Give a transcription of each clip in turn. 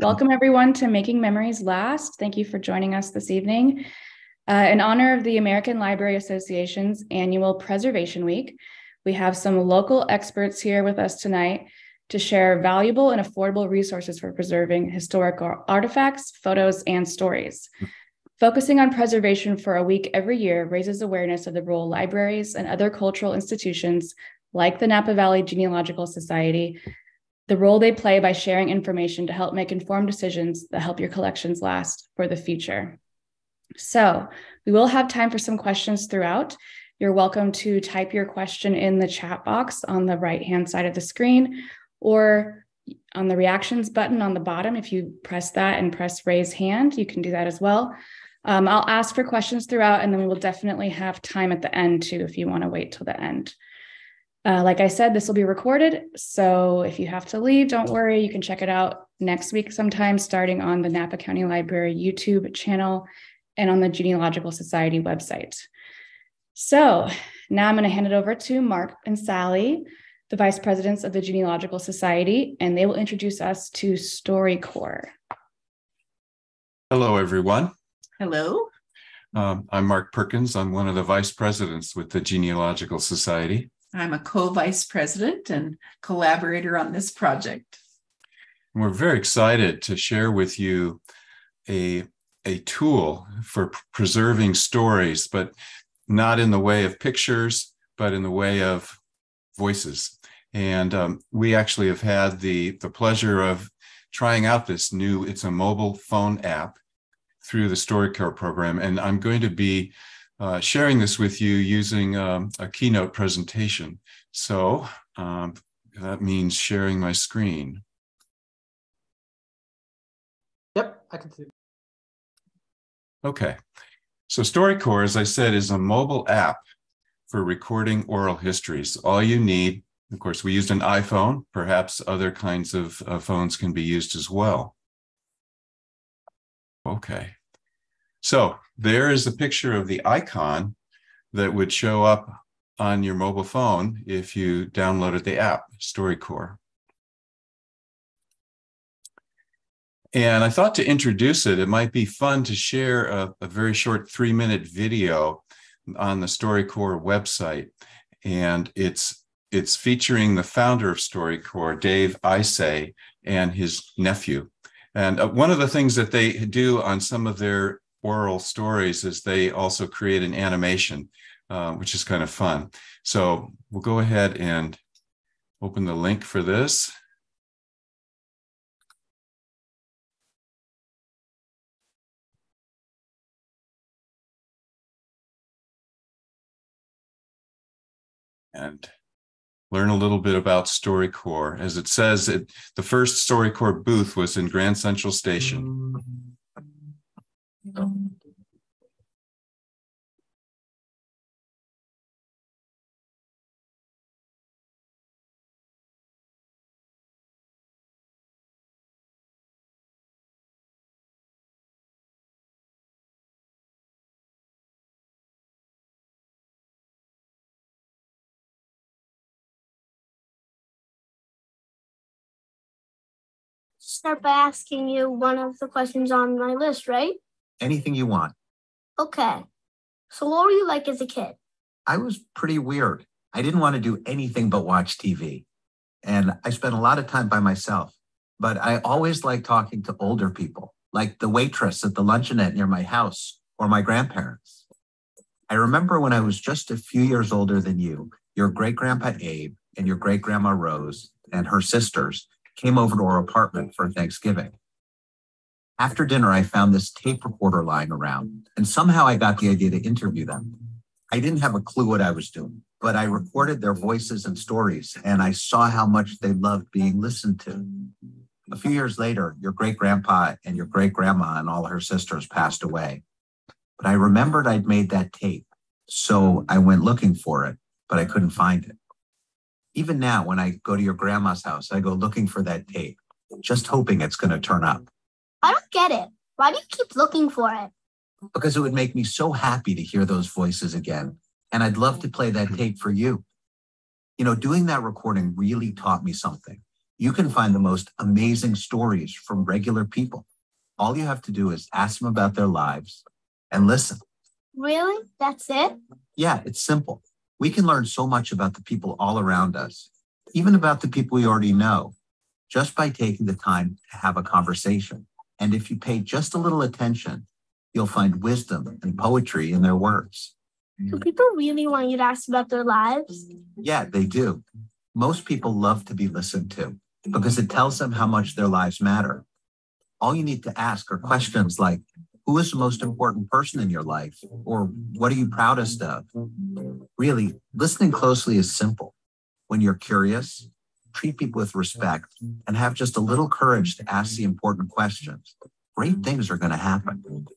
Welcome everyone to Making Memories Last. Thank you for joining us this evening. In honor of the American Library Association's annual Preservation Week, we have some local experts here with us tonight to share valuable and affordable resources for preserving historical artifacts, photos, and stories. Focusing on preservation for a week every year raises awareness of the role libraries and other cultural institutions like the Napa Valley Genealogical Society, the role they play by sharing information to help make informed decisions that help your collections last for the future. So we will have time for some questions throughout. You're welcome to type your question in the chat box on the right-hand side of the screen or on the reactions button on the bottom. If you press that and press raise hand, you can do that as well. I'll ask for questions throughout, and then we will definitely have time at the end too if you want to wait till the end. Like I said, this will be recorded, so if you have to leave, don't worry. You can check it out next week sometime, starting on the Napa County Library YouTube channel and on the Genealogical Society website. So now I'm going to hand it over to Mark and Sally, the vice presidents of the Genealogical Society, and they will introduce us to StoryCorps. Hello, everyone. Hello. I'm Mark Perkins. I'm one of the vice presidents with the Genealogical Society. I'm a co-vice president and collaborator on this project. And we're very excited to share with you a tool for preserving stories, but not in the way of pictures, but in the way of voices. And we actually have had the pleasure of trying out this new, it's a mobile phone app through the StoryCorps program. And I'm going to be sharing this with you using a keynote presentation. So that means sharing my screen. Yep, I can see. Okay. So StoryCorps, as I said, is a mobile app for recording oral histories. All you need, of course, we used an iPhone. Perhaps other kinds of phones can be used as well. Okay. So there is a picture of the icon that would show up on your mobile phone if you downloaded the app, StoryCorps. And I thought to introduce it, it might be fun to share a very short 3-minute video on the StoryCorps website. And it's featuring the founder of StoryCorps, Dave Isay, and his nephew. And one of the things that they do on some of their oral stories is they also create an animation, which is kind of fun. So we'll go ahead and open the link for this. And learn a little bit about StoryCorps. As it says, the first StoryCorps booth was in Grand Central Station. Start by asking you one of the questions on my list, right? Anything you want. Okay. So what were you like as a kid? I was pretty weird. I didn't want to do anything but watch TV. And I spent a lot of time by myself. But I always liked talking to older people, like the waitress at the luncheonette near my house or my grandparents. I remember when I was just a few years older than you, your great-grandpa Abe and your great-grandma Rose and her sisters came over to our apartment for Thanksgiving. After dinner, I found this tape recorder lying around, and somehow I got the idea to interview them. I didn't have a clue what I was doing, but I recorded their voices and stories, and I saw how much they loved being listened to. A few years later, your great-grandpa and your great-grandma and all her sisters passed away. But I remembered I'd made that tape, so I went looking for it, but I couldn't find it. Even now, when I go to your grandma's house, I go looking for that tape, just hoping it's going to turn up. I don't get it. Why do you keep looking for it? Because it would make me so happy to hear those voices again. And I'd love to play that tape for you. You know, doing that recording really taught me something. You can find the most amazing stories from regular people. All you have to do is ask them about their lives and listen. Really? That's it? Yeah, it's simple. We can learn so much about the people all around us, even about the people we already know, just by taking the time to have a conversation. And if you pay just a little attention, you'll find wisdom and poetry in their words. Do people really want you to ask about their lives? Yeah, they do. Most people love to be listened to because it tells them how much their lives matter. All you need to ask are questions like, who is the most important person in your life? Or what are you proudest of? Really, listening closely is simple. When you're curious, treat people with respect, and have just a little courage to ask the important questions, great things are going to happen.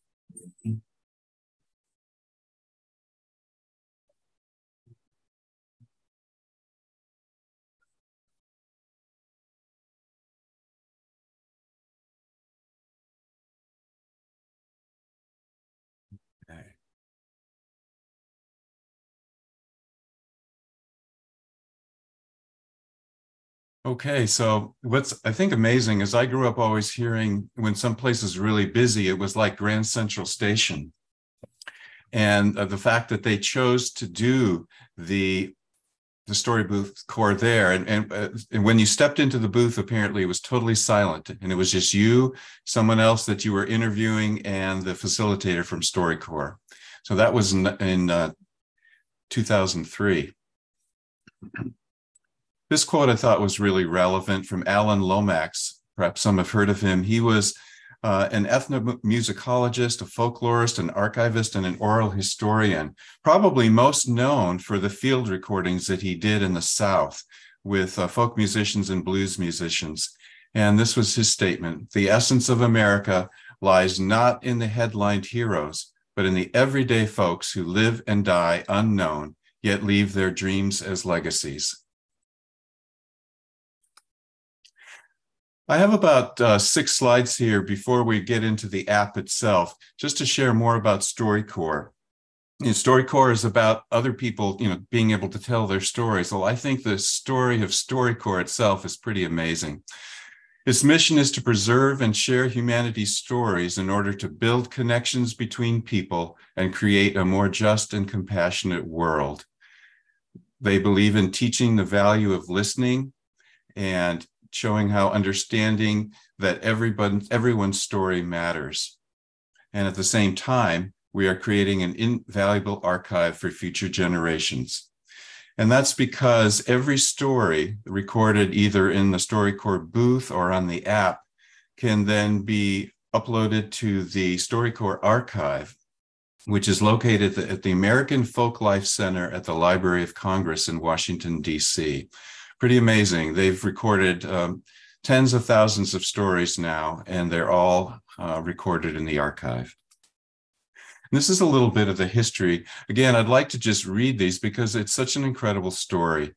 Okay, so what's I think amazing is I grew up always hearing when some place is really busy, it was like Grand Central Station. And the fact that they chose to do the story booth core there. And when you stepped into the booth, apparently it was totally silent. And it was just you, someone else that you were interviewing, and the facilitator from StoryCorps. So that was in 2003. This quote I thought was really relevant from Alan Lomax. Perhaps some have heard of him. He was an ethnomusicologist, a folklorist, an archivist, and an oral historian, probably most known for the field recordings that he did in the South with folk musicians and blues musicians. And this was his statement: "The essence of America lies not in the headlined heroes, but in the everyday folks who live and die unknown, yet leave their dreams as legacies." I have about 6 slides here before we get into the app itself, just to share more about StoryCorps. StoryCorps is about other people, being able to tell their stories. Well, I think the story of StoryCorps itself is pretty amazing. Its mission is to preserve and share humanity's stories in order to build connections between people and create a more just and compassionate world. They believe in teaching the value of listening and showing how understanding that everyone's story matters. And at the same time, we are creating an invaluable archive for future generations. And that's because every story recorded either in the StoryCorps booth or on the app can then be uploaded to the StoryCorps archive, which is located at the American Folklife Center at the Library of Congress in Washington, D.C. Pretty amazing. They've recorded tens of thousands of stories now, and they're all recorded in the archive. And this is a little bit of the history. Again, I'd like to just read these because it's such an incredible story.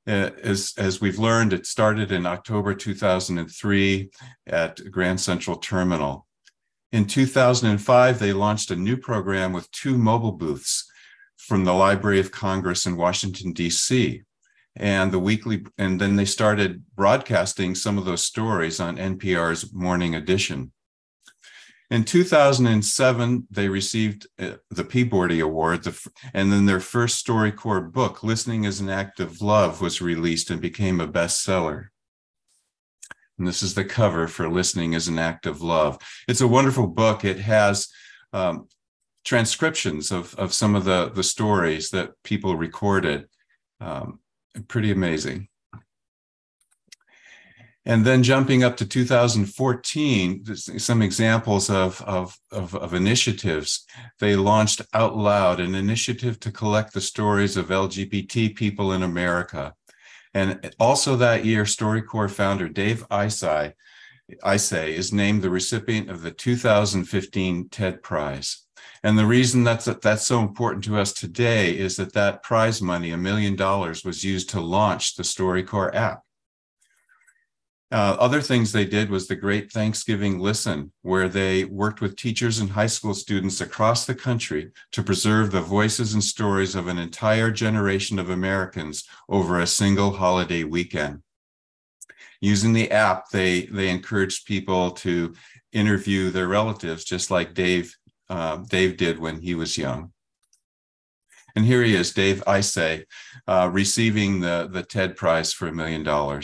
As we've learned, it started in October 2003 at Grand Central Terminal. In 2005, they launched a new program with 2 mobile booths from the Library of Congress in Washington, D.C. And then they started broadcasting some of those stories on NPR's Morning Edition. In 2007, they received the Peabody Award, and then their first StoryCorps book, Listening is an Act of Love, was released and became a bestseller. And this is the cover for Listening is an Act of Love. It's a wonderful book. It has transcriptions of some of the stories that people recorded. Pretty amazing. And then jumping up to 2014, some examples of initiatives. They launched Out Loud, an initiative to collect the stories of LGBT people in America. And also that year, StoryCorps founder Dave Isay is named the recipient of the 2015 TED Prize. And the reason that's so important to us today is that prize money, $1 million, was used to launch the StoryCorps app. Other things they did was the Great Thanksgiving Listen, where they worked with teachers and high school students across the country to preserve the voices and stories of an entire generation of Americans over a single holiday weekend. Using the app, they encouraged people to interview their relatives, just like Dave did when he was young. And here he is, Dave Isay, receiving the TED Prize for $1 million.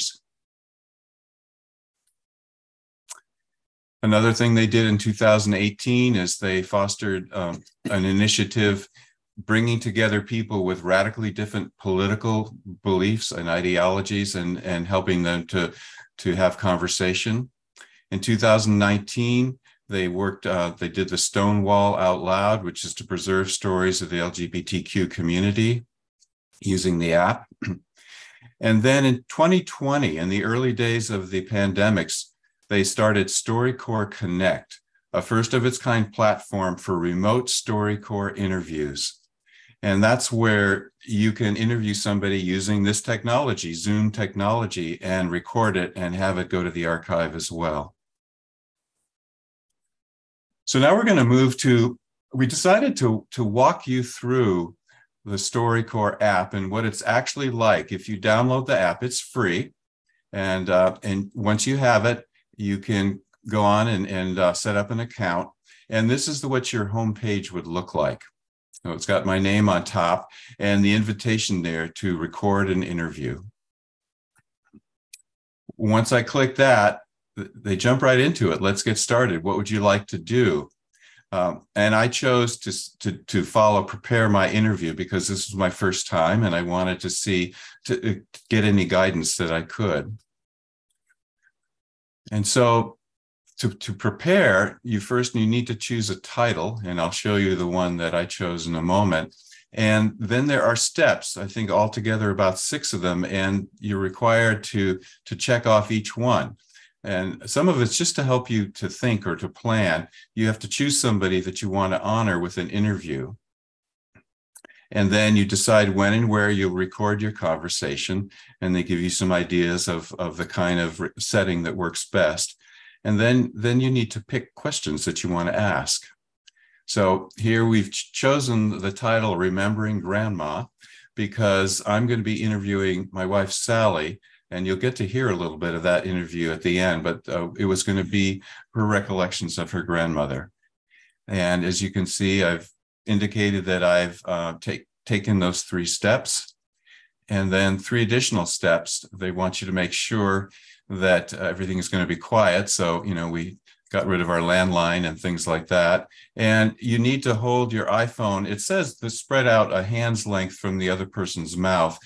Another thing they did in 2018 is they fostered an initiative bringing together people with radically different political beliefs and ideologies and helping them to have conversation. In 2019, they did the Stonewall Out Loud, which is to preserve stories of the LGBTQ community using the app. And then in 2020, in the early days of the pandemics, they started StoryCorps Connect, a first of its kind platform for remote StoryCorps interviews. And that's where you can interview somebody using this technology, Zoom technology, and record it and have it go to the archive as well. So now we're going to move to, we decided to walk you through the StoryCorps app and what it's actually like. If you download the app, it's free. And once you have it, you can go on and set up an account. And this is what your homepage would look like. So it's got my name on top and the invitation there to record an interview. Once I click that, they jump right into it. Let's get started. What would you like to do? And I chose to prepare my interview because this was my first time and I wanted to get any guidance that I could. And so to prepare, you need to choose a title, and I'll show you the one that I chose in a moment. And then there are steps, I think altogether about 6 of them, and you're required to check off each one. And some of it's just to help you to think or to plan. You have to choose somebody that you want to honor with an interview. And then you decide when and where you'll record your conversation, and they give you some ideas of the kind of setting that works best. And then you need to pick questions that you want to ask. So here we've chosen the title Remembering Grandma because I'm going to be interviewing my wife, Sally, and you'll get to hear a little bit of that interview at the end, but it was going to be her recollections of her grandmother. And as you can see, I've indicated that I've taken those 3 steps, and then 3 additional steps. They want you to make sure that everything is going to be quiet. So, we got rid of our landline and things like that. And you need to hold your iPhone. It says to spread out a hand's length from the other person's mouth.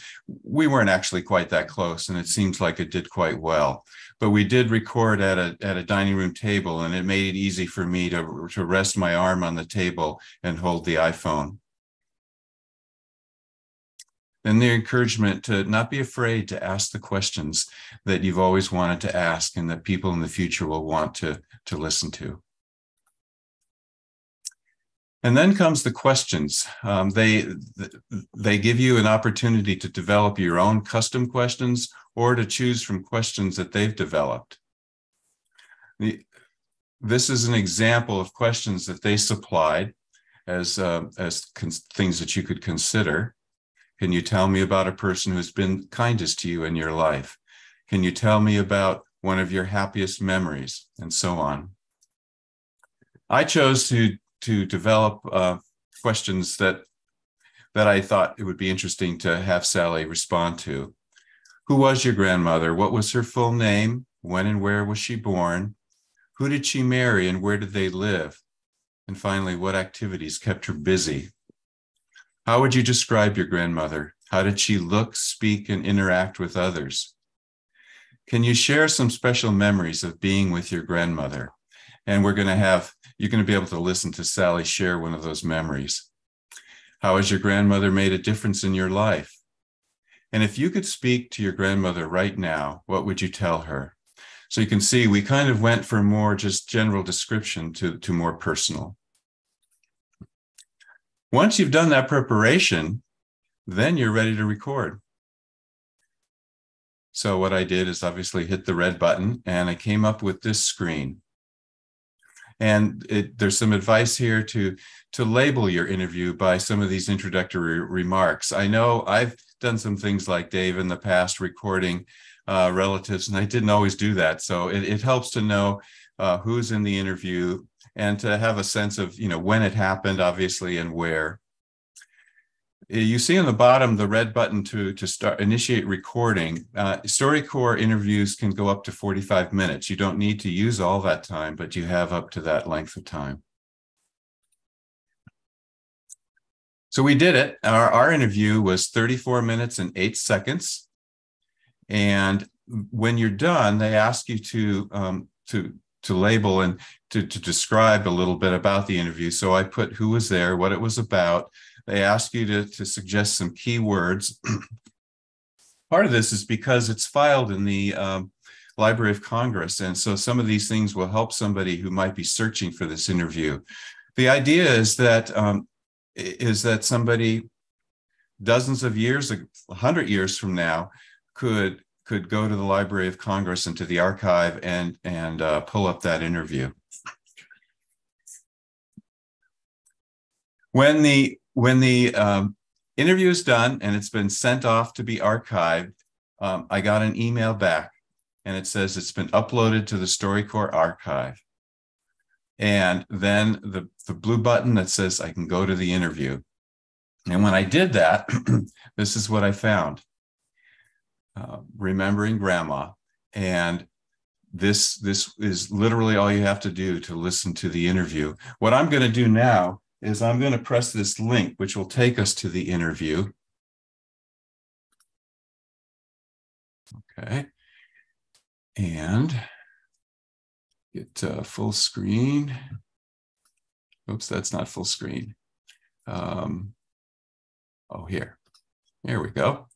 We weren't actually quite that close, and it seems like it did quite well. But we did record at a dining room table, and it made it easy for me to rest my arm on the table and hold the iPhone. And the encouragement to not be afraid to ask the questions that you've always wanted to ask and that people in the future will want to listen to. And then comes the questions. They give you an opportunity to develop your own custom questions or to choose from questions that they've developed. This is an example of questions that they supplied as things that you could consider. Can you tell me about a person who's been kindest to you in your life? Can you tell me about one of your happiest memories? And so on. I chose to develop questions that I thought it would be interesting to have Sally respond to. Who was your grandmother? What was her full name? When and where was she born? Who did she marry and where did they live? And finally, what activities kept her busy? How would you describe your grandmother? How did she look, speak, and interact with others? Can you share some special memories of being with your grandmother? And you're going to be able to listen to Sally share one of those memories. How has your grandmother made a difference in your life? And if you could speak to your grandmother right now, what would you tell her? So you can see we kind of went from more just general description to more personal. Once you've done that preparation, then you're ready to record. So what I did is obviously hit the red button and I came up with this screen. And there's some advice here to label your interview by some of these introductory remarks. I know I've done some things like Dave in the past, recording relatives, and I didn't always do that. So it helps to know who's in the interview and to have a sense of, when it happened, obviously, and where. You see on the bottom the red button to initiate recording. StoryCorps interviews can go up to 45 minutes. You don't need to use all that time, but you have up to that length of time. So we did it. Our interview was 34 minutes and 8 seconds. And when you're done, they ask you to label and to describe a little bit about the interview. So I put who was there, what it was about. They ask you to suggest some keywords. Part of this is because it's filed in the Library of Congress. And so some of these things will help somebody who might be searching for this interview. The idea is that somebody dozens of years, 100 years from now, could go to the Library of Congress and to the archive and pull up that interview. When the interview is done and it's been sent off to be archived, I got an email back, and it says it's been uploaded to the StoryCorps archive. And then the blue button that says I can go to the interview. And when I did that, this is what I found. Remembering Grandma. And this is literally all you have to do to listen to the interview. What I'm going to do now is I'm going to press this link, which will take us to the interview. Okay. And get full screen. Oops, that's not full screen. Oh, here we go.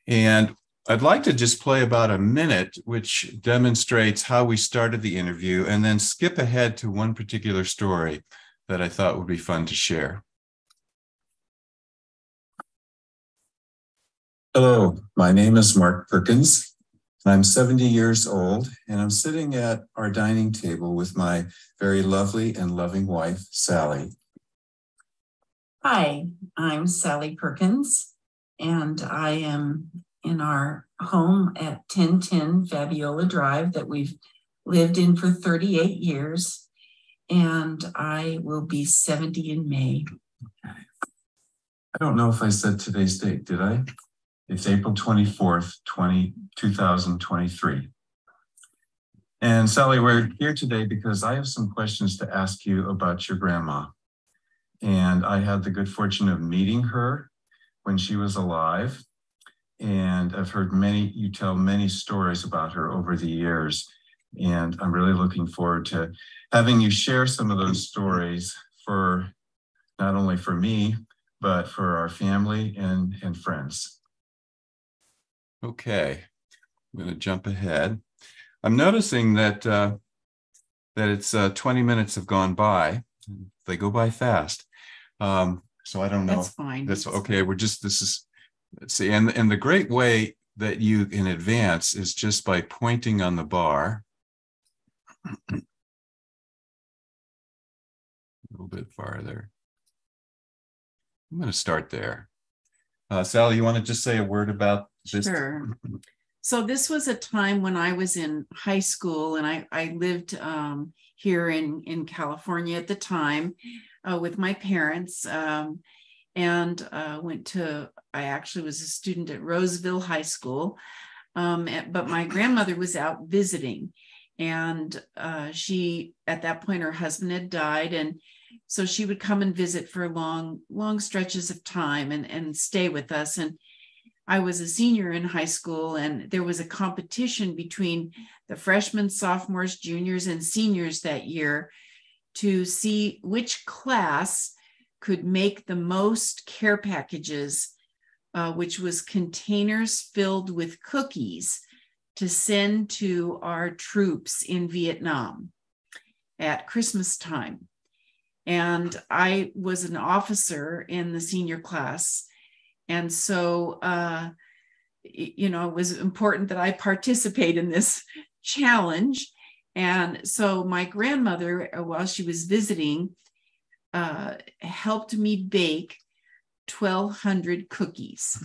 And I'd like to just play about a minute, which demonstrates how we started the interview, and then skip ahead to one particular story that I thought would be fun to share. Hello, my name is Mark Perkins. I'm 70 years old, and I'm sitting at our dining table with my very lovely and loving wife, Sally. Hi, I'm Sally Perkins, and I am in our home at 1010 Fabiola Drive that we've lived in for 38 years. And I will be 70 in May. I don't know if I said today's date, did I? It's April 24th, 2023. And Sally, we're here today because I have some questions to ask you about your grandma. And I had the good fortune of meeting her when she was alive. And I've heard you tell many stories about her over the years. And I'm really looking forward to having you share some of those stories for not only for me, but for our family and friends. Okay, I'm going to jump ahead. I'm noticing that it's 20 minutes have gone by. They go by fast. So I don't know. That's fine. That's okay. Let's see. And the great way that you can advance is just by pointing on the bar. A little bit farther. I'm going to start there. Sally, you want to just say a word about this? Sure. So this was a time when I was in high school, and I lived here in California at the time with my parents, and I actually was a student at Roseville High School, but my grandmother was out visiting. And she, at that point, her husband had died. And so she would come and visit for long stretches of time and stay with us. And I was a senior in high school, and there was a competition between the freshmen, sophomores, juniors, and seniors that year to see which class could make the most care packages, which was containers filled with cookies to send to our troops in Vietnam at Christmas time. And I was an officer in the senior class. And so, it was important that I participate in this challenge. And so my grandmother, while she was visiting, helped me bake 1,200 cookies,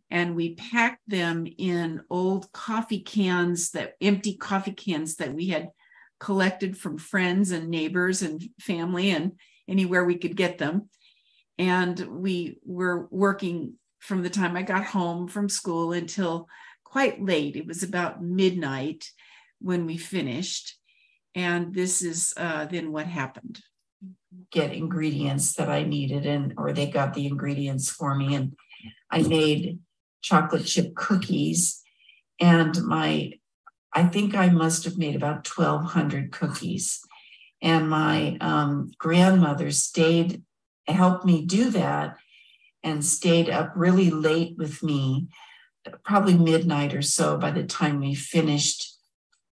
and we packed them in old coffee cans, empty coffee cans that we had collected from friends and neighbors and family and anywhere we could get them. And we were working from the time I got home from school until quite late. It was about midnight when we finished. And this is then what happened. Get ingredients that I needed, or they got the ingredients for me. And I made chocolate chip cookies, and I think I must have made about 1,200 cookies. And my grandmother helped me do that, and stayed up really late with me, probably midnight or so, by the time we finished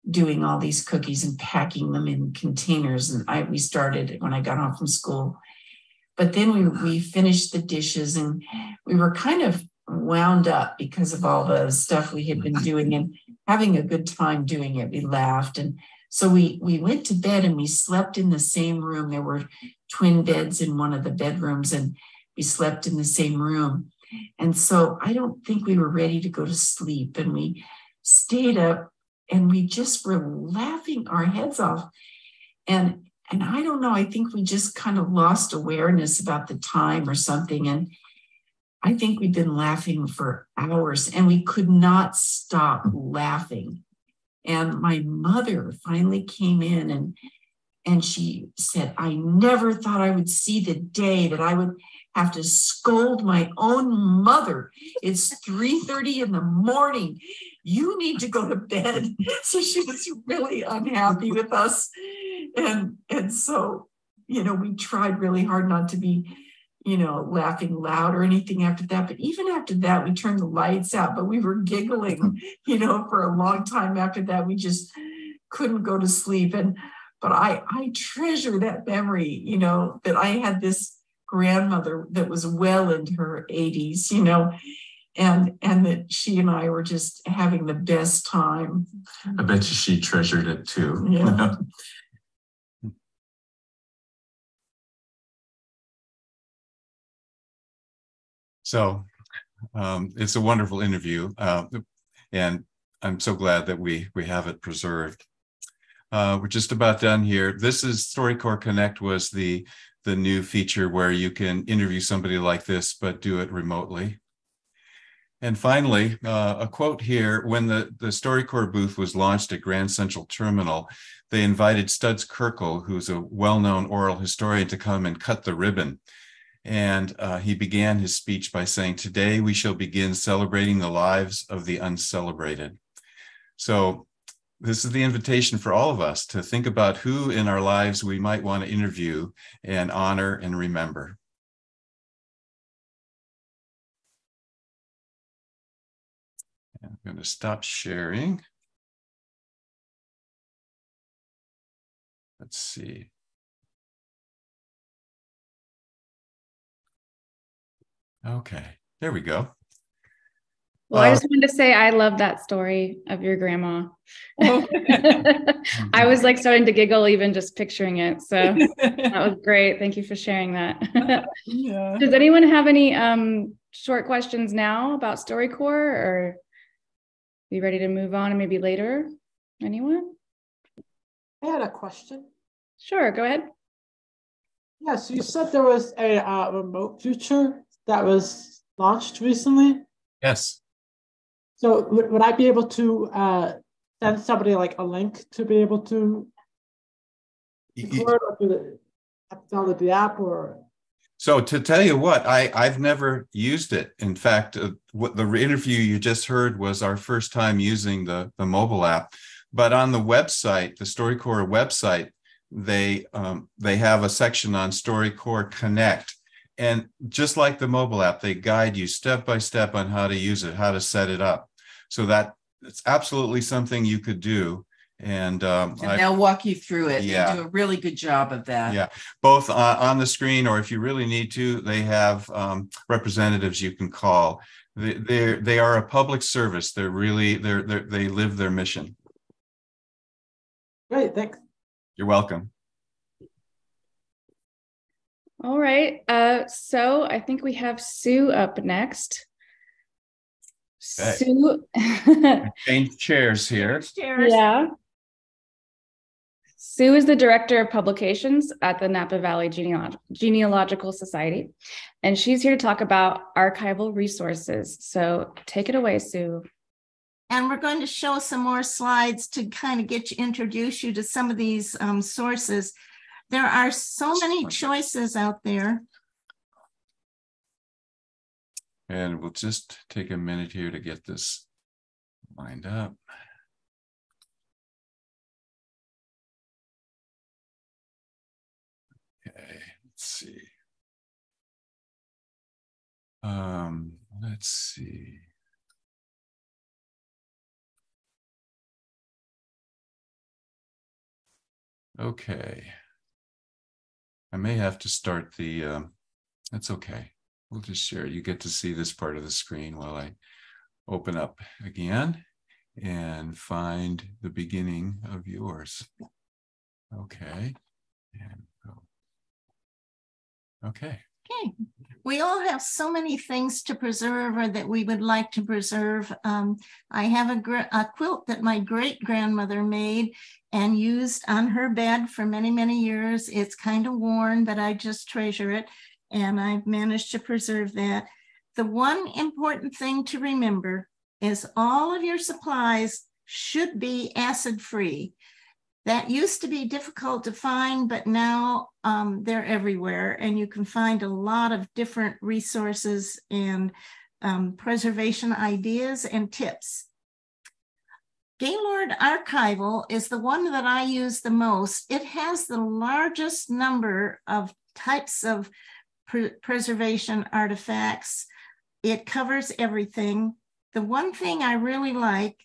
doing all these cookies and packing them in containers. And we started when I got home from school. But then we finished the dishes, and we were kind of wound up because of all the stuff we had been doing and having a good time doing it. We laughed. And so we went to bed, and we slept in the same room. There were twin beds in one of the bedrooms, and we slept in the same room. And so I don't think we were ready to go to sleep. And we stayed up, and we just were laughing our heads off. And I don't know, I think we just kind of lost awareness about the time or something. And I think we'd been laughing for hours, and we could not stop laughing. And my mother finally came in, and she said, I never thought I would see the day that I would have to scold my own mother. It's 3:30 in the morning. You need to go to bed. So she was really unhappy with us. And so, we tried really hard not to be, laughing loud or anything after that. But even after that, we turned the lights out, but we were giggling, for a long time after that. We just couldn't go to sleep. But I treasure that memory, that I had this grandmother that was well into her 80s, and that she and I were just having the best time. I bet you she treasured it too. Yeah. So it's a wonderful interview, and I'm so glad that we have it preserved. We're just about done here. This is StoryCorps Connect was the new feature where you can interview somebody like this, but do it remotely. And finally, a quote here: when the StoryCorps booth was launched at Grand Central Terminal, they invited Studs Kirkle, who's a well-known oral historian, to come and cut the ribbon. And he began his speech by saying, "Today we shall begin celebrating the lives of the uncelebrated." So this is the invitation for all of us to think about who in our lives we might want to interview and honor and remember. And I'm going to stop sharing. Let's see. Okay, there we go. Well, I just wanted to say I love that story of your grandma. I was like starting to giggle even just picturing it. So that was great. Thank you for sharing that. Yeah. Does anyone have any short questions now about StoryCorps, or are you ready to move on and maybe later? Anyone? I had a question. Sure, go ahead. Yes, you said there was a remote feature that was launched recently. Yes. So would I be able to send somebody like a link to be able to record, or download the app, or? So to tell you what, I've never used it. In fact, what the interview you just heard was our first time using the mobile app. But on the website, the StoryCorps website, they have a section on StoryCorps Connect. And just like the mobile app, they guide you step by step on how to use it, how to set it up. So that it's absolutely something you could do. And they'll walk you through it. Yeah. They do a really good job of that. Yeah, both on the screen, or if you really need to, they have representatives you can call. They are a public service. They live their mission. Great, thanks. You're welcome. All right. So I think we have Sue up next. Okay. Sue. Change chairs here. Yeah. Sue is the Director of Publications at the Napa Valley Genealogical Society, and she's here to talk about archival resources. So take it away, Sue. And we're going to show some more slides to kind of introduce you to some of these sources. There are so many choices out there. And we'll just take a minute here to get this lined up. Okay, let's see. Let's see. Okay. I may have to start the, that's okay. We'll just share. You get to see this part of the screen while I open up again and find the beginning of yours. Okay. And go. Okay. Okay. We all have so many things to preserve or that we would like to preserve. I have a quilt that my great-grandmother made and used on her bed for many, many years. It's kind of worn, but I just treasure it, and I've managed to preserve that. The one important thing to remember is all of your supplies should be acid-free. That used to be difficult to find, but now they're everywhere, and you can find a lot of different resources and preservation ideas and tips. Gaylord Archival is the one that I use the most. It has the largest number of types of preservation artifacts. It covers everything. The one thing I really like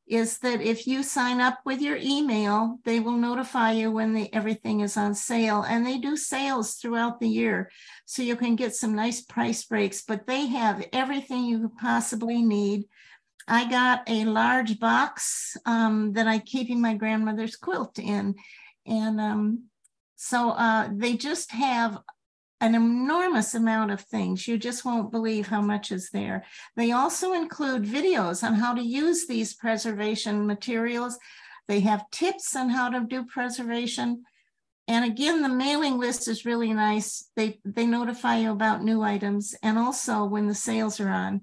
is that if you sign up with your email, they will notify you when everything is on sale, and they do sales throughout the year. So you can get some nice price breaks, but they have everything you could possibly need. I got a large box that I keep in my grandmother's quilt in. And so they just have an enormous amount of things. You just won't believe how much is there. They also include videos on how to use these preservation materials. They have tips on how to do preservation. And again, the mailing list is really nice. They notify you about new items and also when the sales are on.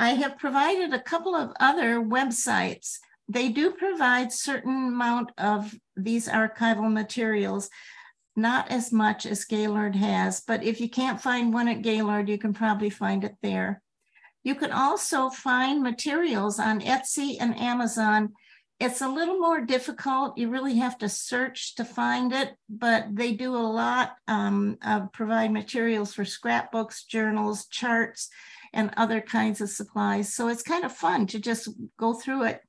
I have provided a couple of other websites. They do provide certain amount of these archival materials, not as much as Gaylord has, but if you can't find one at Gaylord, you can probably find it there. You can also find materials on Etsy and Amazon. It's a little more difficult. You really have to search to find it, but they do a lot provide materials for scrapbooks, journals, charts, and other kinds of supplies. So it's kind of fun to just go through it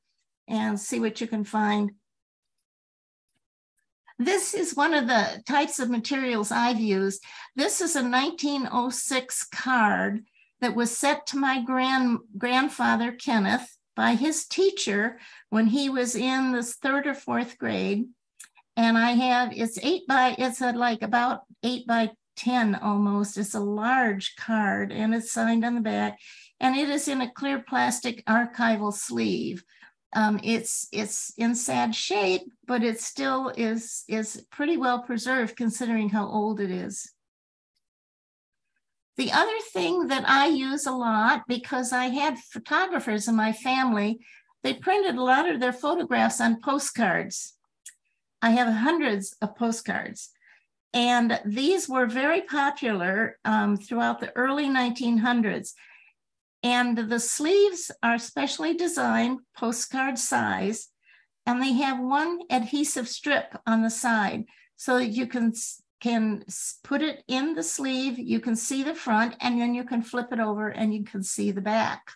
and see what you can find. This is one of the types of materials I've used. This is a 1906 card that was sent to my grandfather, Kenneth, by his teacher when he was in the 3rd or 4th grade. And I have, it's like about 8 by 10 almost. It's a large card and it's signed on the back. And it is in a clear plastic archival sleeve. It's in sad shape, but it still is pretty well preserved considering how old it is. The other thing that I use a lot, because I had photographers in my family, they printed a lot of their photographs on postcards. I have hundreds of postcards. And these were very popular throughout the early 1900s. And the sleeves are specially designed, postcard size, and they have one adhesive strip on the side so that you can put it in the sleeve, you can see the front, and then you can flip it over and you can see the back.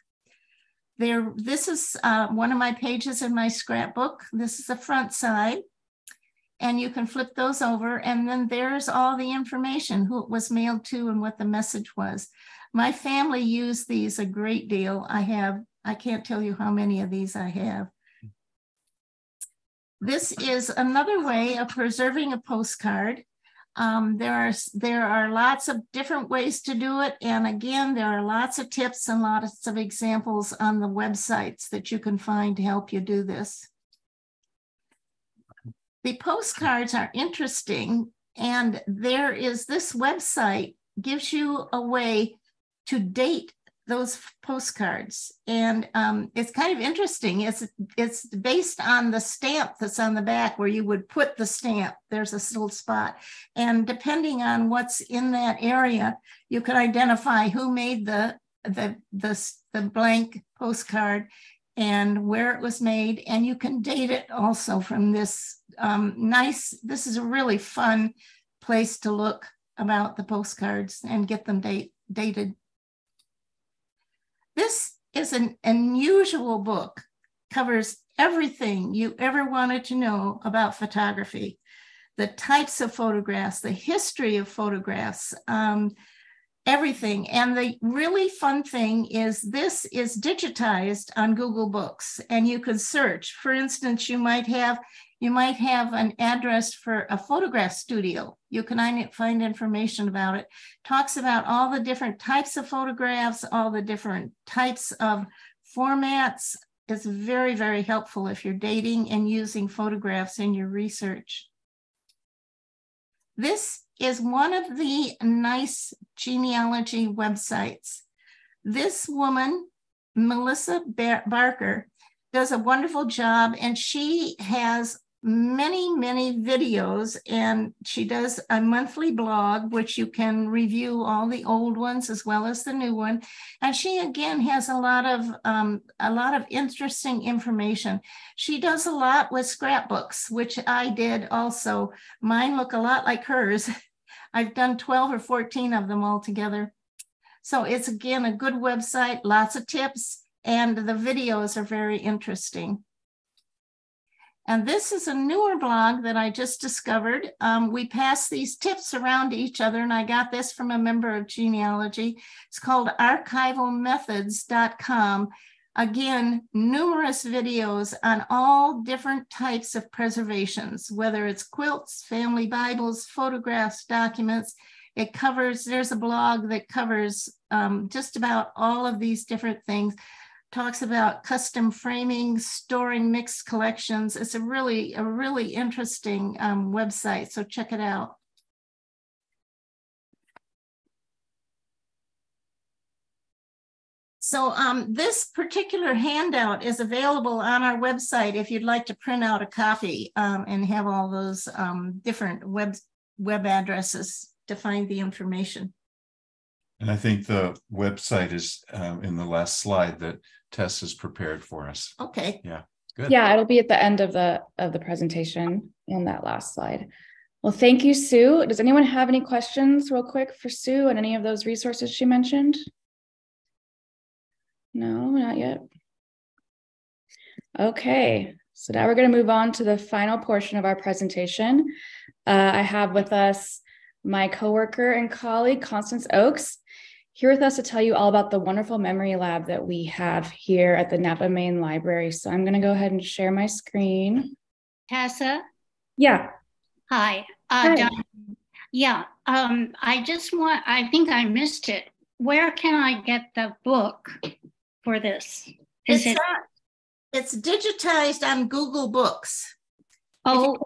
This is one of my pages in my scrapbook. This is the front side, and you can flip those over, and then there's all the information, who it was mailed to and what the message was. My family used these a great deal. I can't tell you how many of these I have. This is another way of preserving a postcard. There are lots of different ways to do it. And again, there are lots of tips and lots of examples on the websites that you can find to help you do this. The postcards are interesting, and there is this website gives you a way to date those postcards, and it's kind of interesting. It's based on the stamp that's on the back where you would put the stamp. There's a little spot, and depending on what's in that area, you can identify who made the blank postcard and where it was made, and you can date it also from this this is a really fun place to look about the postcards and get them dated. This is an unusual book, covers everything you ever wanted to know about photography, the types of photographs, the history of photographs, everything. And the really fun thing is this is digitized on Google Books, and you can search. For instance, you might have an address for a photograph studio. You can find information about it. Talks about all the different types of photographs, all the different types of formats. It's very, very helpful if you're dating and using photographs in your research. This is one of the nice genealogy websites. This woman, Melissa Barker, does a wonderful job, and she has many, many videos, and she does a monthly blog, which you can review all the old ones as well as the new one. And she again has a lot of interesting information. She does a lot with scrapbooks, which I did also. Mine look a lot like hers. I've done 12 or 14 of them all together. So it's again a good website, lots of tips, and the videos are very interesting. And this is a newer blog that I just discovered. We pass these tips around to each other, and I got this from a member of genealogy. It's called archivalmethods.com. Again, numerous videos on all different types of preservations, whether it's quilts, family Bibles, photographs, documents. There's a blog that covers just about all of these different things. Talks about custom framing, storing mixed collections. It's a really interesting website, so check it out. So this particular handout is available on our website if you'd like to print out a copy and have all those different web addresses to find the information. And I think the website is in the last slide that Tess has prepared for us. Okay. Yeah, good. Yeah, it'll be at the end of the presentation in that last slide. Well, thank you, Sue. Does anyone have any questions real quick for Sue and any of those resources she mentioned? No, not yet. Okay, so now we're going to move on to the final portion of our presentation. I have with us my coworker and colleague, Constance Oakes, here with us to tell you all about the wonderful memory lab that we have here at the Napa Main Library. So I'm going to go ahead and share my screen. Tessa? Yeah. Hi. Hi. Yeah, I think I missed it. Where can I get the book for this? It's digitized on Google Books. Oh.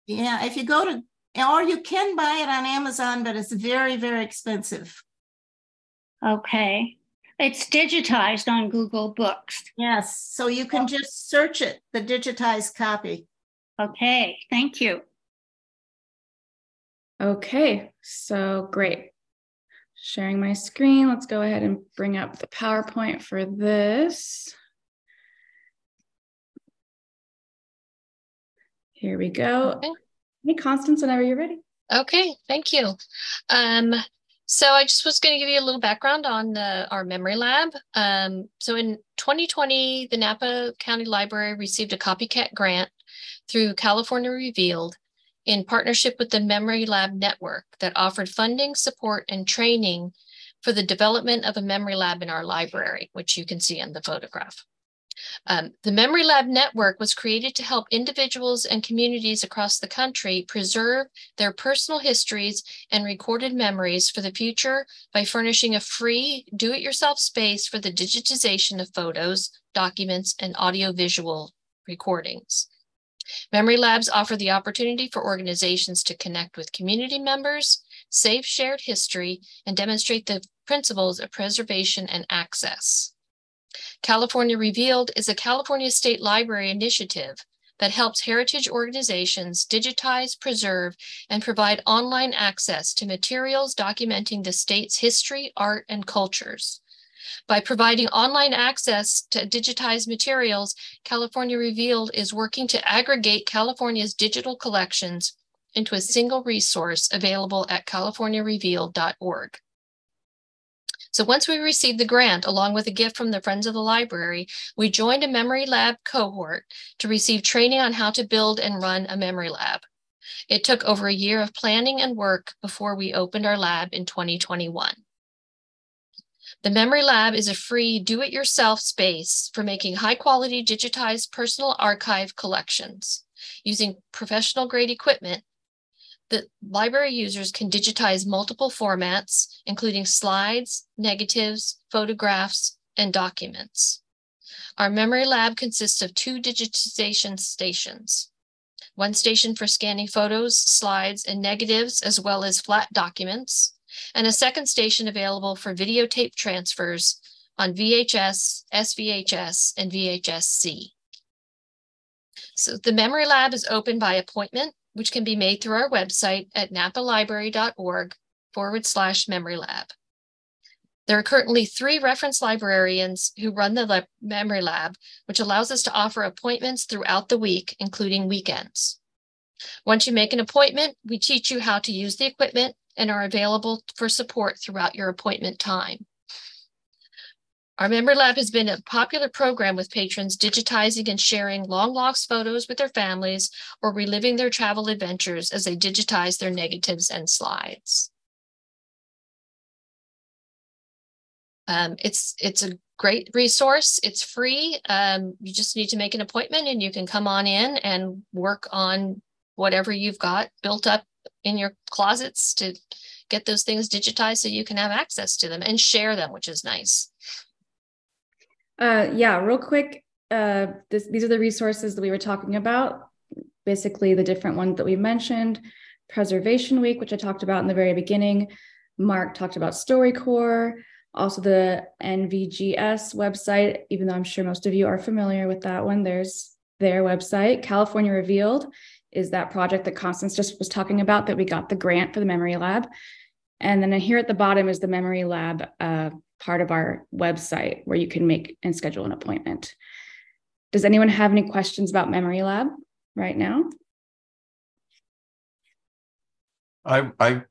If you go to, or you can buy it on Amazon, but it's very, very expensive. Okay. It's digitized on Google Books. Yes, so you can just search it, the digitized copy. Okay, thank you. Okay, so great. Sharing my screen. Let's go ahead and bring up the PowerPoint for this. Here we go. Okay. Hey, Constance, whenever you're ready. Okay, thank you. So I just was going to give you a little background on our memory lab. So in 2020, the Napa County Library received a copycat grant through California Revealed in partnership with the Memory Lab Network that offered funding, support, and training for the development of a memory lab in our library, which you can see in the photograph. The Memory Lab Network was created to help individuals and communities across the country preserve their personal histories and recorded memories for the future by furnishing a free do-it-yourself space for the digitization of photos, documents, and audiovisual recordings. Memory Labs offer the opportunity for organizations to connect with community members, save shared history, and demonstrate the principles of preservation and access. California Revealed is a California State Library initiative that helps heritage organizations digitize, preserve, and provide online access to materials documenting the state's history, art, and cultures. By providing online access to digitized materials, California Revealed is working to aggregate California's digital collections into a single resource available at californiarevealed.org. So once we received the grant, along with a gift from the Friends of the Library, we joined a Memory Lab cohort to receive training on how to build and run a Memory Lab. It took over a year of planning and work before we opened our lab in 2021. The Memory Lab is a free do-it-yourself space for making high-quality digitized personal archive collections. Using professional-grade equipment, the library users can digitize multiple formats, including slides, negatives, photographs, and documents. Our Memory Lab consists of 2 digitization stations. One station for scanning photos, slides, and negatives, as well as flat documents, and a second station available for videotape transfers on VHS, SVHS, and VHS-C. So the Memory Lab is open by appointment, which can be made through our website at napalibrary.org/Memory Lab. There are currently 3 reference librarians who run the Memory Lab, which allows us to offer appointments throughout the week, including weekends. Once you make an appointment, we teach you how to use the equipment and are available for support throughout your appointment time. Our Memory Lab has been a popular program with patrons digitizing and sharing long-lost photos with their families or reliving their travel adventures as they digitize their negatives and slides. It's a great resource. It's free. You just need to make an appointment and you can come on in and work on whatever you've got built up in your closets to get those things digitized so you can have access to them and share them, which is nice. Yeah, real quick, these are the resources that we were talking about, basically the different ones that we mentioned. Preservation Week, which I talked about in the very beginning. Mark talked about StoryCorps, also the NVGS website, even though I'm sure most of you are familiar with that one. There's their website. California Revealed is that project that Constance just was talking about that we got the grant for the Memory Lab. And then here at the bottom is the Memory Lab part of our website where you can make and schedule an appointment. Does anyone have any questions about Memory Lab right now? I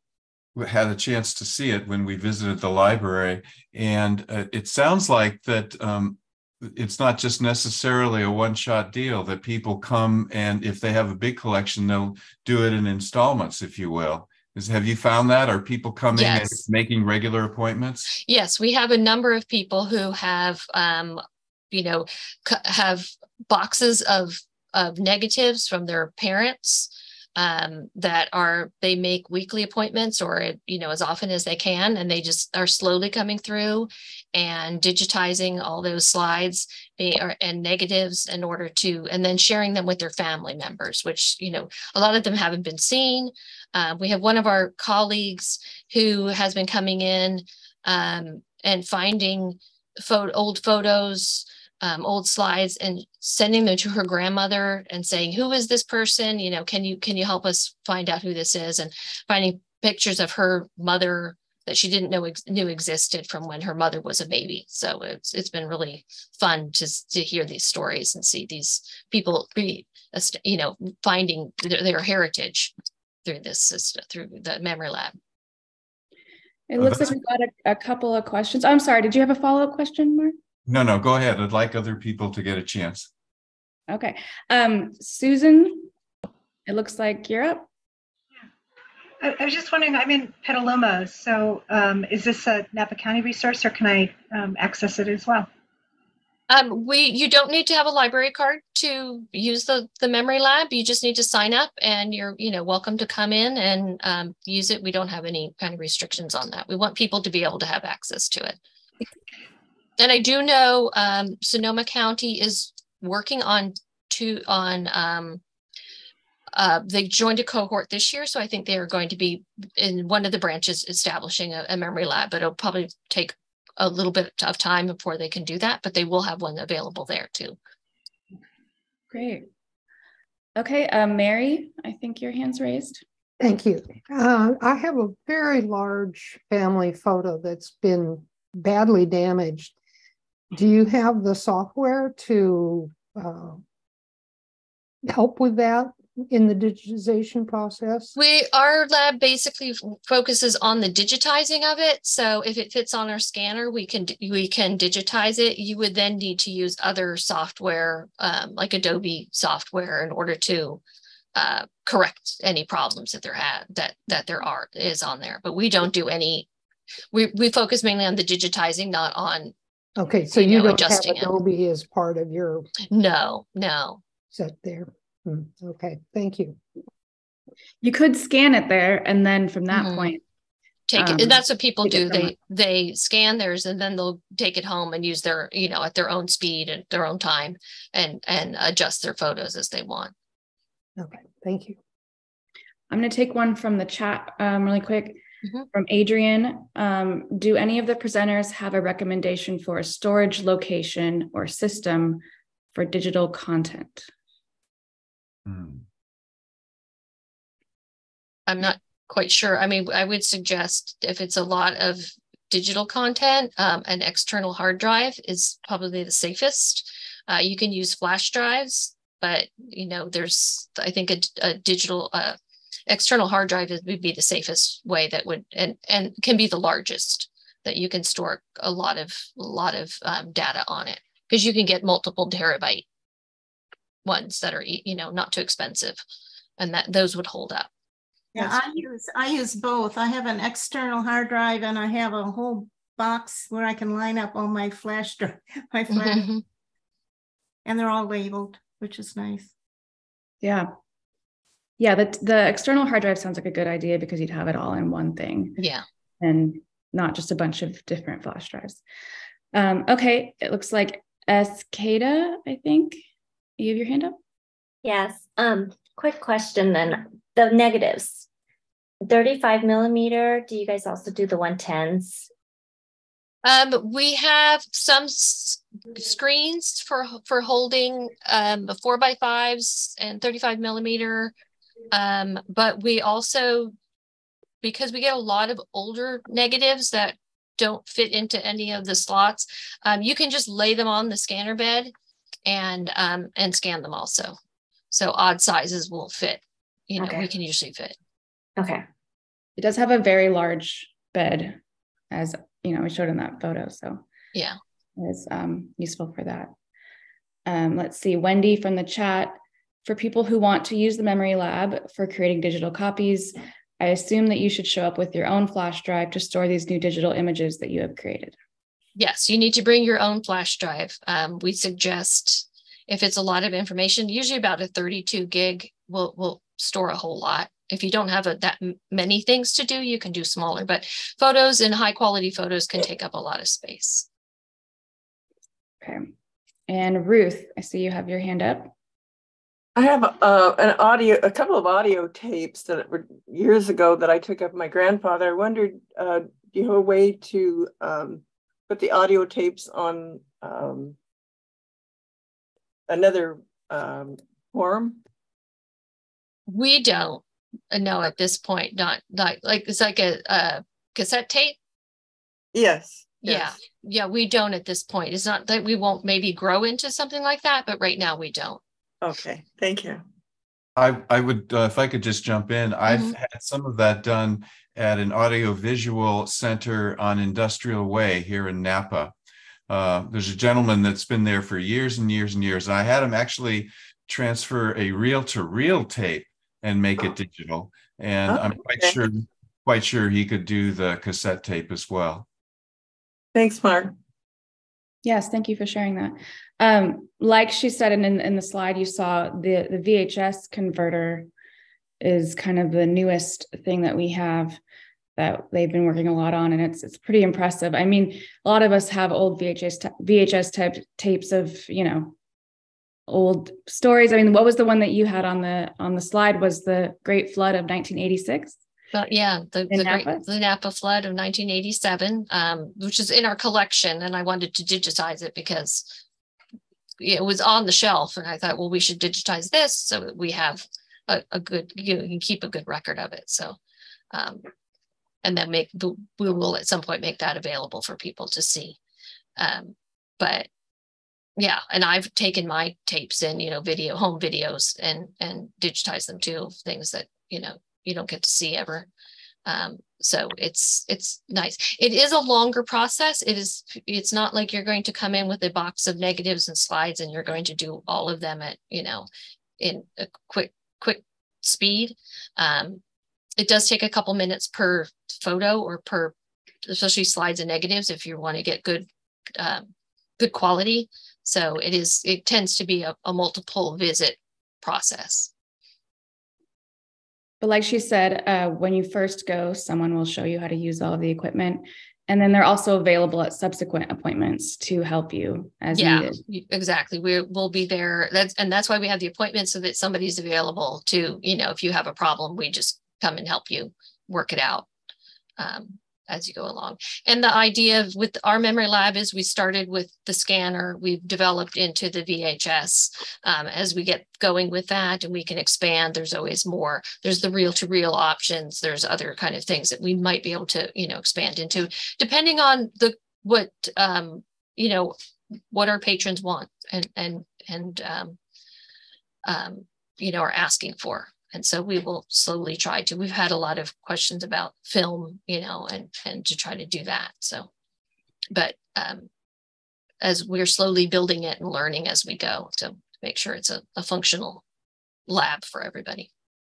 had a chance to see it when we visited the library, and it sounds like that it's not just necessarily a one-shot deal, that people come and if they have a big collection, they'll do it in installments, if you will. Have you found that? Are people coming and making regular appointments? Yes, we have a number of people who have, have boxes of negatives from their parents they make weekly appointments or, as often as they can. And they just are slowly coming through and digitizing all those slides and negatives in order to, and then sharing them with their family members, which, a lot of them haven't been seen. We have one of our colleagues who has been coming in and finding old photos, old slides and sending them to her grandmother and saying, who is this person? Can you help us find out who this is? And finding pictures of her mother that she didn't knew existed from when her mother was a baby. So it's been really fun to hear these stories and see these people, finding their heritage through this system, through the Memory Lab. It looks like we've got a couple of questions. I'm sorry, did you have a follow-up question, Mark? No, go ahead. I'd like other people to get a chance. Okay. Susan, it looks like you're up. Yeah. I was just wondering, I'm in Petaluma, so is this a Napa County resource or can I access it as well? You don't need to have a library card to use the memory lab. You just need to sign up, and you're welcome to come in and use it. We don't have any kind of restrictions on that. We want people to be able to have access to it. And I do know Sonoma County is working on they joined a cohort this year, so I think they are going to be in one of the branches establishing a memory lab, but it'll probably take a little bit of time before they can do that, but they will have one available there too. Great. Okay, Mary, I think your hand's raised. Thank you. I have a very large family photo that's been badly damaged. Do you have the software to help with that in the digitization process? Our lab basically focuses on the digitizing of it. So if it fits on our scanner, we can digitize it. You would then need to use other software, like Adobe software, in order to correct any problems that there is on there. But we don't do any. We focus mainly on the digitizing, not on. Okay, so you don't have adjusting Adobe as part of your. No. Set there. Okay, thank you. You could scan it there, and then from that point, take it. And that's what people do. They scan theirs, and then they'll take it home and use their, at their own speed and their own time, and adjust their photos as they want. Okay, thank you. I'm going to take one from the chat really quick. From Adrian. Do any of the presenters have a recommendation for a storage location or system for digital content? I'm not quite sure. I mean, I would suggest if it's a lot of digital content, an external hard drive is probably the safest. You can use flash drives, but there's, I think, a digital external hard drive would be the safest way that would and can be the largest that you can store a lot of data on it, because you can get multiple terabyte ones that are not too expensive, and those would hold up. Yeah, I use both. I have an external hard drive, and I have a whole box where I can line up all my flash drive, and they're all labeled, which is nice. Yeah, the external hard drive sounds like a good idea, because you'd have it all in one thing. Yeah, and not just a bunch of different flash drives. Okay, it looks like Escada, I think. You have your hand up? Yes. Quick question then. The negatives, 35 millimeter. Do you guys also do the 110s? We have some screens for holding 4x5s and 35 millimeter. But we also, because we get a lot of older negatives that don't fit into any of the slots, you can just lay them on the scanner bed and scan them also. So odd sizes will fit. Okay. We can usually fit. Okay. It does have a very large bed, as we showed in that photo. So yeah, it's useful for that. Let's see, Wendy from the chat. For people who want to use the memory lab for creating digital copies, I assume that you should show up with your own flash drive to store these new digital images that you have created. Yes, you need to bring your own flash drive. We suggest, if it's a lot of information, usually about a 32 gig will store a whole lot. If you don't have that many things to do, you can do smaller, but photos and high quality photos can take up a lot of space. Okay. And Ruth, I see you have your hand up. I have a couple of audio tapes that were years ago that I took of my grandfather. I wondered, do you have a way to put the audio tapes on another form? We don't know at this point. Not like it's like a cassette tape. Yes. Yeah. We don't at this point. It's not that we won't maybe grow into something like that, but right now we don't. Okay, thank you. I would, if I could just jump in, I've had some of that done at an audiovisual center on Industrial Way here in Napa. There's a gentleman that's been there for years and years and years. And I had him actually transfer a reel-to-reel tape and make it digital. And I'm quite sure he could do the cassette tape as well. Thanks, Mark. Yes, thank you for sharing that. Like she said in the slide, you saw the VHS converter is kind of the newest thing that we have that they've been working a lot on, and it's pretty impressive. I mean, a lot of us have old VHS type tapes of, old stories. I mean, what was the one that you had on the slide? Was the Great Flood of 1986? Yeah, the Napa flood of 1987, which is in our collection, and I wanted to digitize it because it was on the shelf, and I thought, well, we should digitize this so that we have a good, you can keep a good record of it. So, and then we will at some point make that available for people to see. But yeah, and I've taken my tapes in, home videos and digitized them too, things that, you don't get to see ever. So it's nice. It is a longer process. It's not like you're going to come in with a box of negatives and slides and you're going to do all of them at, in a quick speed. It does take a couple minutes per photo or per, especially slides and negatives, if you want to get good quality. So it tends to be a multiple visit process. But like she said, when you first go, someone will show you how to use all of the equipment. And then they're also available at subsequent appointments to help you as needed. Exactly. We'll be there. That's why we have the appointment, so that somebody's available to, if you have a problem, we just come and help you work it out as you go along. And the idea with our memory lab is we started with the scanner, we've developed into the VHS. As we get going with that and we can expand, there's always more. There's the reel-to-reel options. There's other kind of things that we might be able to, expand into, depending on what our patrons want and are asking for. And so we will slowly try to, we've had a lot of questions about film, and to try to do that. So, but as we're slowly building it and learning as we go to make sure it's a functional lab for everybody.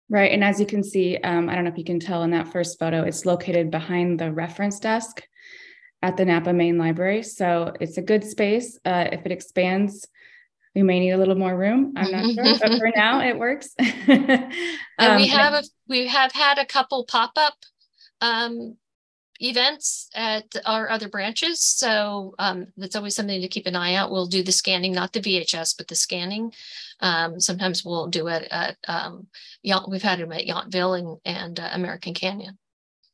Right. And as you can see, I don't know if you can tell in that first photo, it's located behind the reference desk at the Napa Main Library. So it's a good space. If it expands, we may need a little more room. I'm not sure, but for now it works. And we have had a couple pop-up events at our other branches. So that's always something to keep an eye out. We'll do the scanning, not the VHS, but the scanning. Sometimes we'll do it at, we've had them at Yountville and American Canyon.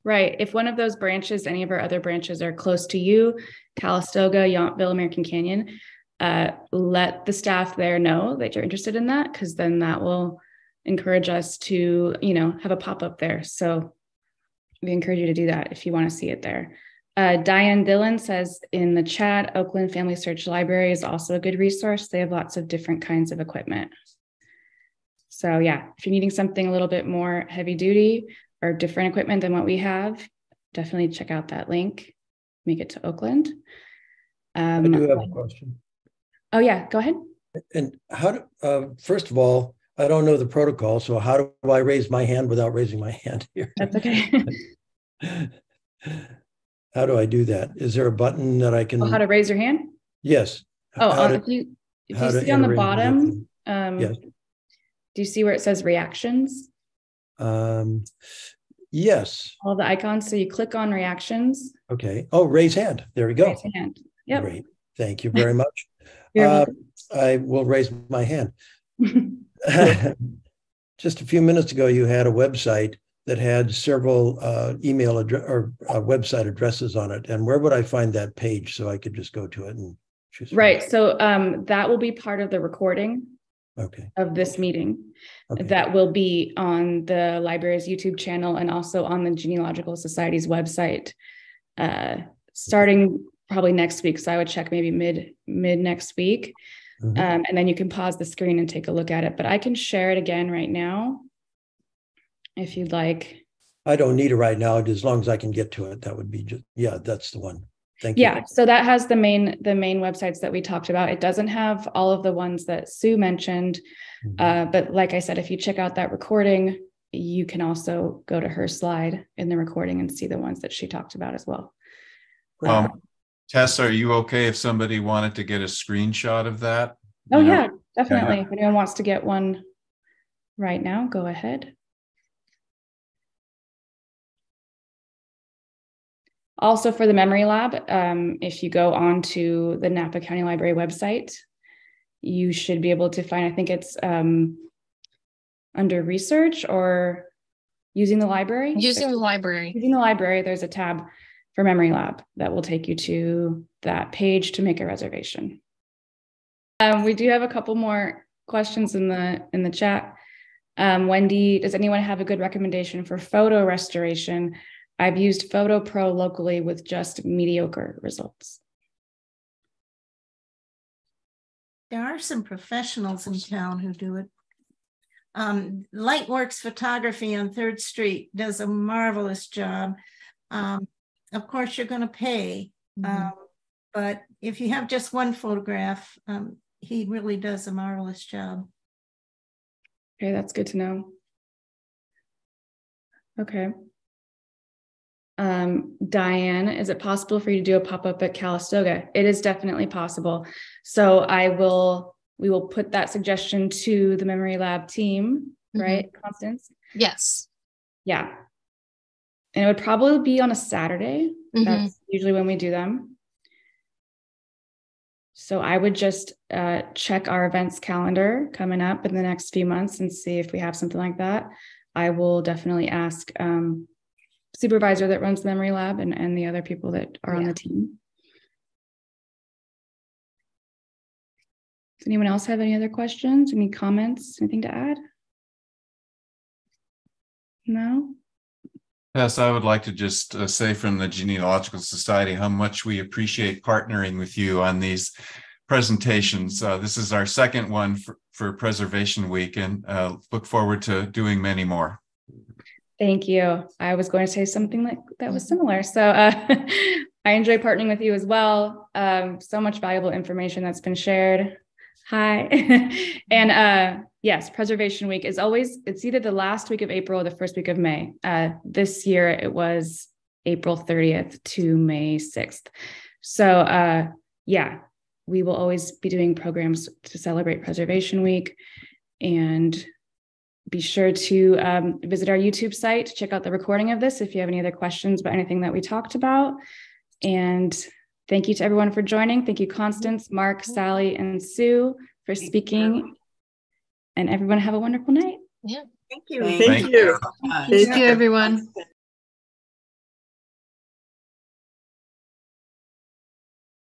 Right. If one of those branches, any of our other branches are close to you, Calistoga, Yountville, American Canyon, let the staff there know that you're interested in that, because then that will encourage us to, have a pop-up there. So we encourage you to do that if you want to see it there. Diane Dillon says in the chat, Oakland Family Search Library is also a good resource. They have lots of different kinds of equipment. So yeah, if you're needing something a little bit more heavy duty or different equipment than what we have, definitely check out that link. Make it to Oakland. I do have a question. Oh yeah, go ahead. And how do, first of all, I don't know the protocol, so how do I raise my hand without raising my hand here? That's okay. How do I do that? Is there a button that I can? Oh, how to raise your hand? Yes. If you see on the bottom, yes. Do you see where it says reactions? Yes. All the icons. So you click on reactions. Okay. Oh, raise hand. There we go. Raise hand. Yep. Great. Thank you very much. I will raise my hand. Just a few minutes ago, you had a website that had several email address or website addresses on it. And where would I find that page so I could just go to it and choose? Right. So that will be part of the recording of this meeting. Okay. That will be on the library's YouTube channel and also on the Genealogical Society's website starting probably next week. So I would check maybe mid next week. Mm-hmm. And then you can pause the screen and take a look at it. But I can share it again right now if you'd like. I don't need it right now. As long as I can get to it, that would be just, yeah, that's the one. Thank you. Yeah, so that has the main websites that we talked about. It doesn't have all of the ones that Sue mentioned. Mm-hmm. But like I said, if you check out that recording, you can also go to her slide in the recording and see the ones that she talked about as well. Tess, are you okay if somebody wanted to get a screenshot of that? Oh, yeah, definitely. Yeah. If anyone wants to get one right now, go ahead. Also for the memory lab, if you go onto the Napa County Library website, you should be able to find, I think it's under research or using the library. Using the library. Using the library, there's a tab for memory lab that will take you to that page to make a reservation. We do have a couple more questions in the chat. Wendy, does anyone have a good recommendation for photo restoration? I've used Photo Pro locally with just mediocre results. There are some professionals in town who do it. Lightworks Photography on 3rd Street does a marvelous job. Of course, you're going to pay, but if you have just one photograph, he really does a marvelous job. Okay, that's good to know. Okay. Diane, is it possible for you to do a pop-up at Calistoga? It is definitely possible. So we will put that suggestion to the Memory Lab team, right, Constance? Yes. Yeah. And it would probably be on a Saturday. That's usually when we do them. So I would just check our events calendar coming up in the next few months and see if we have something like that. I will definitely ask supervisor that runs the Memory Lab and the other people that are on the team. Does anyone else have any other questions? Any comments? Anything to add? No? Yes, I would like to just say from the Genealogical Society how much we appreciate partnering with you on these presentations. This is our second one for Preservation Week, and look forward to doing many more. Thank you. I was going to say something like that was similar. So I enjoy partnering with you as well. So much valuable information that's been shared. Hi. And yes, Preservation Week is always, it's either the last week of April or the first week of May. This year it was April 30th to May 6th. So yeah, we will always be doing programs to celebrate Preservation Week, and be sure to visit our YouTube site to check out the recording of this if you have any other questions about anything that we talked about. And thank you to everyone for joining. Thank you, Constance, Mark, Sally, and Sue for speaking. And everyone have a wonderful night. Yeah. Thank you. Thank you. Thank you, everyone.